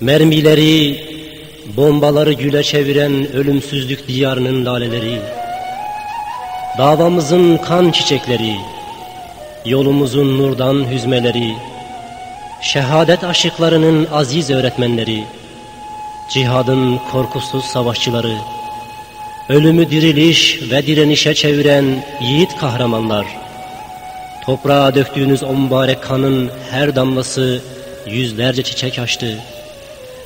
Mermileri, bombaları güle çeviren ölümsüzlük diyarının laleleri, davamızın kan çiçekleri, yolumuzun nurdan hüzmeleri, şehadet aşıklarının aziz öğretmenleri, cihadın korkusuz savaşçıları, ölümü diriliş ve direnişe çeviren yiğit kahramanlar, toprağa döktüğünüz o mübarek kanın her damlası yüzlerce çiçek açtı.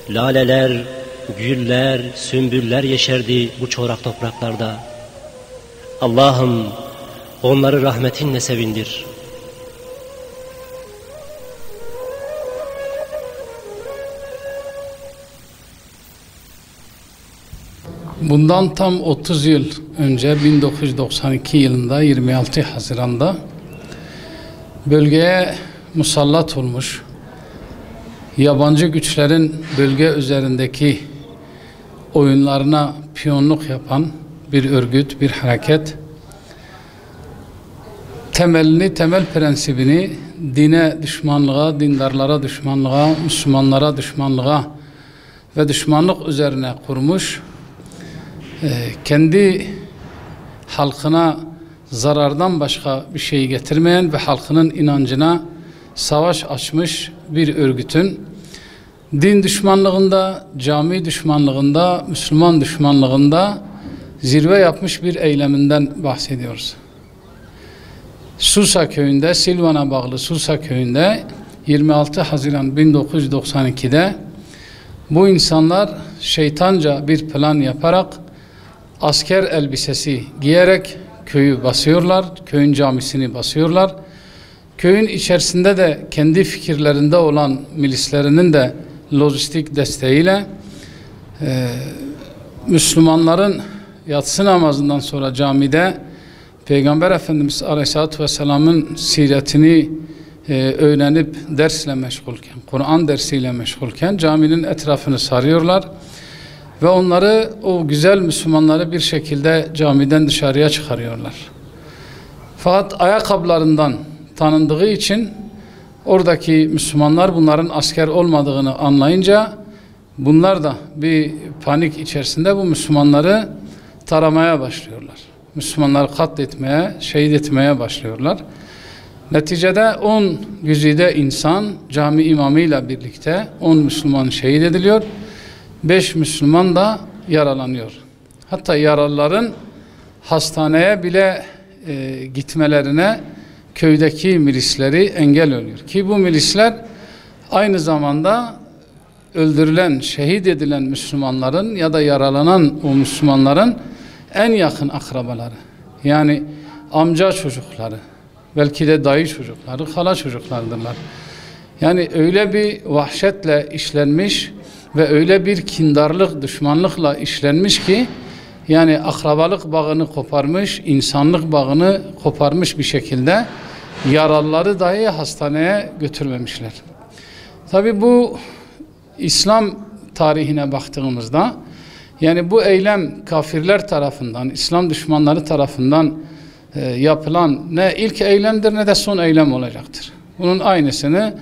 Laleler, güller, sümbüller yeşerdi bu çorak topraklarda. Allah'ım onları rahmetinle sevindir. Bundan tam 30 yıl önce 1992 yılında 26 Haziran'da bölgeye musallat olmuş, yabancı güçlerin bölge üzerindeki oyunlarına piyonluk yapan bir örgüt, bir hareket, temel prensibini dine düşmanlığa, dindarlara düşmanlığa, Müslümanlara düşmanlığa ve düşmanlık üzerine kurmuş, kendi halkına zarardan başka bir şey getirmeyen ve halkının inancına savaş açmış bir örgütün din düşmanlığında, cami düşmanlığında, Müslüman düşmanlığında zirve yapmış bir eyleminden bahsediyoruz. Susa köyünde, Silvan'a bağlı Susa köyünde 26 Haziran 1992'de bu insanlar şeytanca bir plan yaparak asker elbisesi giyerek köyü basıyorlar, köyün camisini basıyorlar. Köyün içerisinde de kendi fikirlerinde olan milislerinin de lojistik desteğiyle Müslümanların yatsı namazından sonra camide Peygamber Efendimiz Aleyhisselatü Vesselam'ın siretini öğrenip dersle meşgulken, Kur'an dersiyle meşgulken caminin etrafını sarıyorlar ve onları, o güzel Müslümanları bir şekilde camiden dışarıya çıkarıyorlar. Fakat ayakkabılarından tanındığı için oradaki Müslümanlar bunların asker olmadığını anlayınca bunlar da bir panik içerisinde bu Müslümanları taramaya başlıyorlar. Müslümanları katletmeye, şehit etmeye başlıyorlar. Neticede 10 güzide insan cami imamıyla birlikte 10 Müslüman şehit ediliyor. 5 Müslüman da yaralanıyor. Hatta yaralıların hastaneye bile gitmelerine köydeki milisleri engel oluyor. Ki bu milisler aynı zamanda öldürülen, şehit edilen Müslümanların ya da yaralanan o Müslümanların en yakın akrabaları. Yani amca çocukları, belki de dayı çocukları, hala çocuklardırlar. Yani öyle bir vahşetle işlenmiş ve öyle bir kindarlık, düşmanlıkla işlenmiş ki yani akrabalık bağını koparmış, insanlık bağını koparmış bir şekilde yaralıları dahi hastaneye götürmemişler. Tabi bu İslam tarihine baktığımızda yani bu eylem kafirler tarafından, İslam düşmanları tarafından yapılan ne ilk eylemdir ne de son eylem olacaktır. Bunun aynısını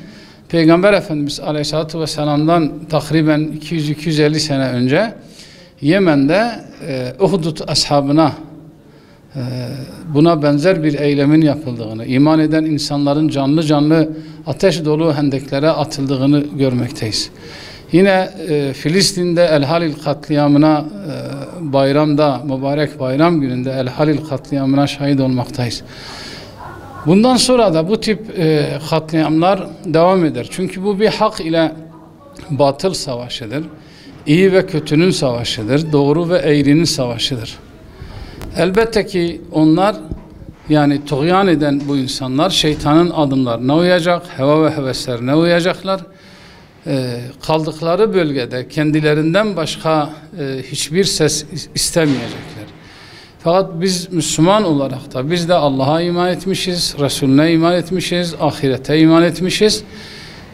Peygamber Efendimiz Aleyhisselatü Vesselam'dan takriben 200-250 sene önce Yemen'de Uhud ashabına buna benzer bir eylemin yapıldığını, iman eden insanların canlı canlı ateş dolu hendeklere atıldığını görmekteyiz. Yine Filistin'de El Halil katliamına bayramda, mübarek bayram gününde El Halil katliamına şahit olmaktayız. Bundan sonra da bu tip katliamlar devam eder. Çünkü bu bir hak ile batıl savaşıdır. İyi ve kötünün savaşıdır. Doğru ve eğrinin savaşıdır. Elbette ki onlar yani tuğyan eden bu insanlar şeytanın adımlarına uyacak, heva ve heveslerine uyacaklar. Kaldıkları bölgede kendilerinden başka hiçbir ses istemeyecekler. Fakat biz Müslüman olarak da biz de Allah'a iman etmişiz, Resulüne iman etmişiz, ahirete iman etmişiz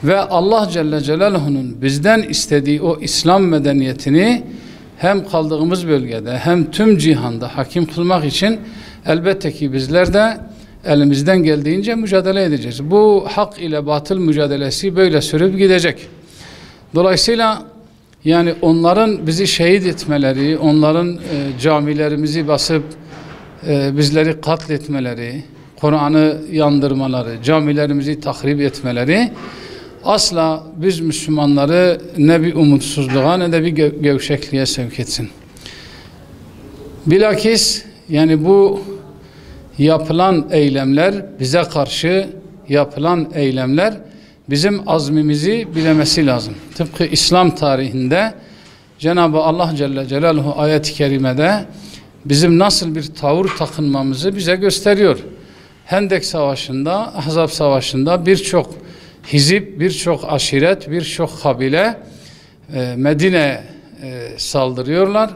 ve Allah Celle Celaluhu'nun bizden istediği o İslam medeniyetini hem kaldığımız bölgede hem tüm cihanda hakim kılmak için elbette ki bizler de elimizden geldiğince mücadele edeceğiz. Bu hak ile batıl mücadelesi böyle sürüp gidecek. Dolayısıyla Yani onların bizi şehit etmeleri, onların camilerimizi basıp bizleri katletmeleri, Kur'an'ı yandırmaları, camilerimizi tahrip etmeleri asla biz Müslümanları ne bir umutsuzluğa ne de bir gevşekliğe sevk etsin. Bilakis yani bu yapılan eylemler, bize karşı yapılan eylemler bizim azmimizi bilemesi lazım. Tıpkı İslam tarihinde Cenab-ı Allah Celle Celaluhu ayet-i kerimede bizim nasıl bir tavır takınmamızı bize gösteriyor. Hendek Savaşı'nda, Ahzab Savaşı'nda birçok hizip, birçok aşiret, birçok kabile Medine'ye saldırıyorlar.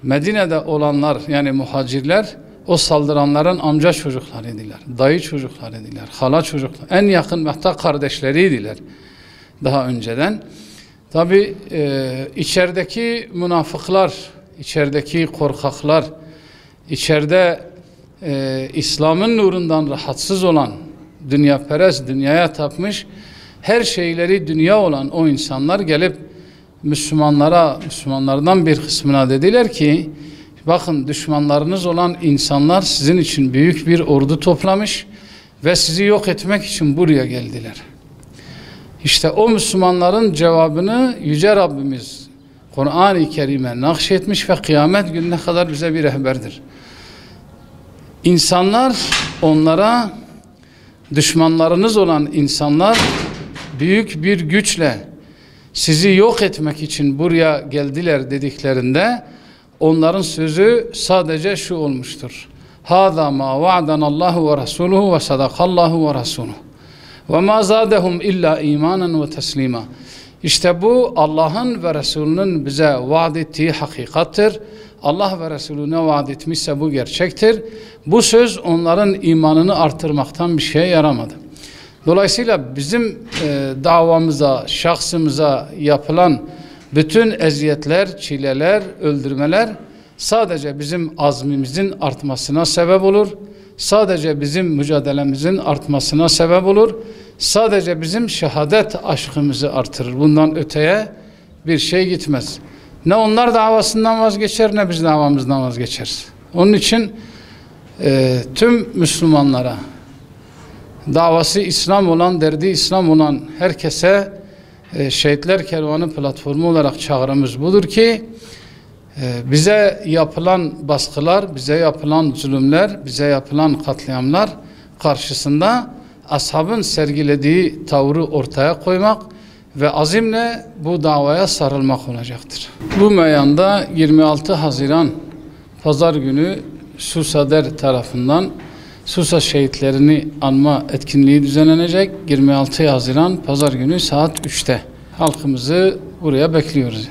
Medine'de olanlar yani muhacirler o saldıranların amca çocuklarıydılar, dayı çocuklarıydılar, hala çocuklar, en yakın hatta kardeşleriydiler daha önceden. Tabi içerideki münafıklar, içerideki korkaklar, içeride İslam'ın nurundan rahatsız olan, dünyaperest, dünyaya tapmış, her şeyleri dünya olan o insanlar gelip Müslümanlardan bir kısmına dediler ki, bakın düşmanlarınız olan insanlar sizin için büyük bir ordu toplamış ve sizi yok etmek için buraya geldiler. İşte o Müslümanların cevabını Yüce Rabbimiz Kur'an-ı Kerim'e nakşetmiş ve kıyamet gününe kadar bize bir rehberdir. İnsanlar onlara, düşmanlarınız olan insanlar büyük bir güçle sizi yok etmek için buraya geldiler dediklerinde onların sözü sadece şu olmuştur. Hâzâ mâ va'danallahu ve rasuluhu ve sadakallahu ve rasuluhu ve mâ zâdehum illa imanen ve teslîmâ. İşte bu Allah'ın ve Resulünün bize vaad ettiği hakikattir. Allah ve Resulüne vaad etmişse bu gerçektir. Bu söz onların imanını artırmaktan bir şeye yaramadı. Dolayısıyla bizim davamıza, şahsımıza yapılan bütün eziyetler, çileler, öldürmeler sadece bizim azmimizin artmasına sebep olur. Sadece bizim mücadelemizin artmasına sebep olur. Sadece bizim şehadet aşkımızı artırır. Bundan öteye bir şey gitmez. Ne onlar davasından vazgeçer ne biz davamızdan vazgeçeriz. Onun için tüm Müslümanlara, davası İslam olan, derdi İslam olan herkese Şehitler Kervanı platformu olarak çağrımız budur ki bize yapılan baskılar, bize yapılan zulümler, bize yapılan katliamlar karşısında ashabın sergilediği tavrı ortaya koymak ve azimle bu davaya sarılmak olacaktır. Bu meyanda 26 Haziran Pazar günü Susader tarafından Susa şehitlerini anma etkinliği düzenlenecek. 26 Haziran Pazar günü saat 3'te. Halkımızı buraya bekliyoruz.